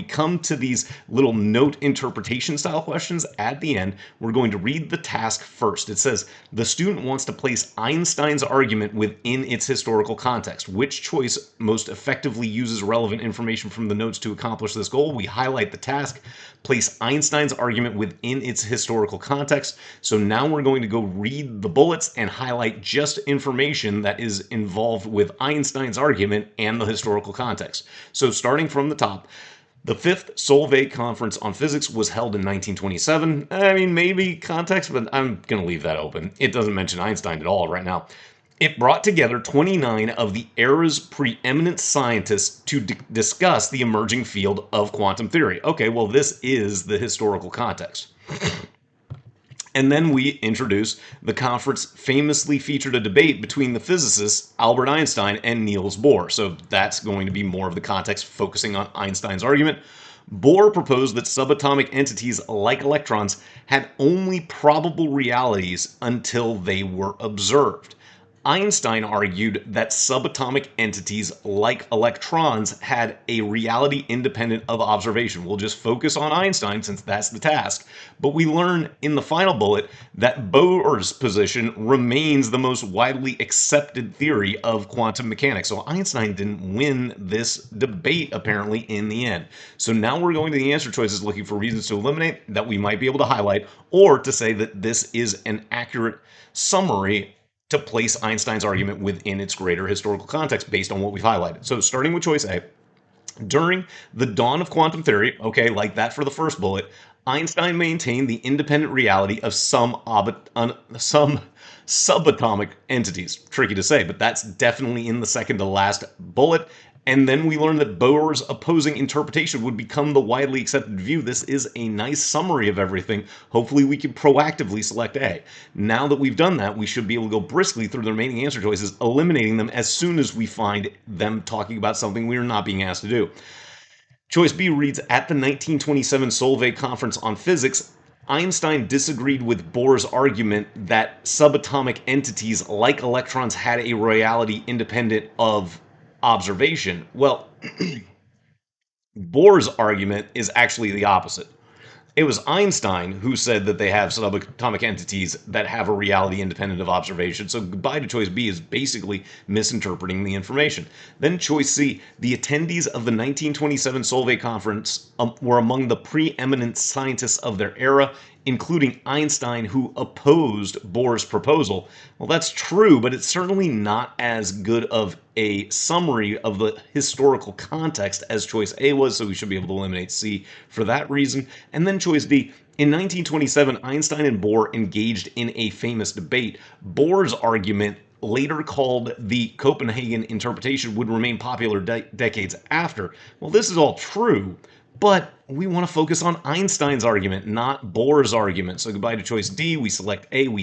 come to these little note interpretation style questions at the end, we're going to read the task first. It says, the student wants to place Einstein's argument within its historical context. Which choice most effectively uses relevant information from the notes to accomplish this goal? We highlight the task, place Einstein's argument within its historical context. So now we're going to go read the bullets and highlight just information that is involved with Einstein's argument and the historical context. So starting from the top, the 5th Solvay Conference on Physics was held in 1927. I mean, maybe context, but I'm going to leave that open. It doesn't mention Einstein at all right now. It brought together 29 of the era's preeminent scientists to discuss the emerging field of quantum theory. Okay, well, this is the historical context. And then we introduce the conference famously featured a debate between the physicists Albert Einstein and Niels Bohr. So that's going to be more of the context focusing on Einstein's argument. Bohr proposed that subatomic entities like electrons had only probable realities until they were observed. Einstein argued that subatomic entities like electrons had a reality independent of observation. We'll just focus on Einstein since that's the task. But we learn in the final bullet that Bohr's position remains the most widely accepted theory of quantum mechanics. So Einstein didn't win this debate apparently in the end. So now we're going to the answer choices looking for reasons to eliminate that we might be able to highlight, or to say that this is an accurate summary to place Einstein's argument within its greater historical context based on what we've highlighted. So starting with choice A, during the dawn of quantum theory, okay, like that for the first bullet, Einstein maintained the independent reality of some subatomic entities. Tricky to say, but that's definitely in the second to last bullet. And then we learned that Bohr's opposing interpretation would become the widely accepted view. This is a nice summary of everything. Hopefully we can proactively select A. Now that we've done that, we should be able to go briskly through the remaining answer choices, eliminating them as soon as we find them talking about something we are not being asked to do. Choice B reads, at the 1927 Solvay Conference on Physics, Einstein disagreed with Bohr's argument that subatomic entities like electrons had a reality independent of observation. Well, Bohr's argument is actually the opposite. It was Einstein who said that they have subatomic entities that have a reality independent of observation. So goodbye to choice B is basically misinterpreting the information. Then choice C, the attendees of the 1927 Solvay Conference were among the preeminent scientists of their era, including Einstein, who opposed Bohr's proposal. Well, that's true, but it's certainly not as good of a summary of the historical context as choice A was, so we should be able to eliminate C for that reason. And then choice D, in 1927, Einstein and Bohr engaged in a famous debate. Bohr's argument, later called the Copenhagen interpretation, would remain popular decades after. Well, this is all true, but we want to focus on Einstein's argument, not Bohr's argument. So goodbye to choice D. We select A. We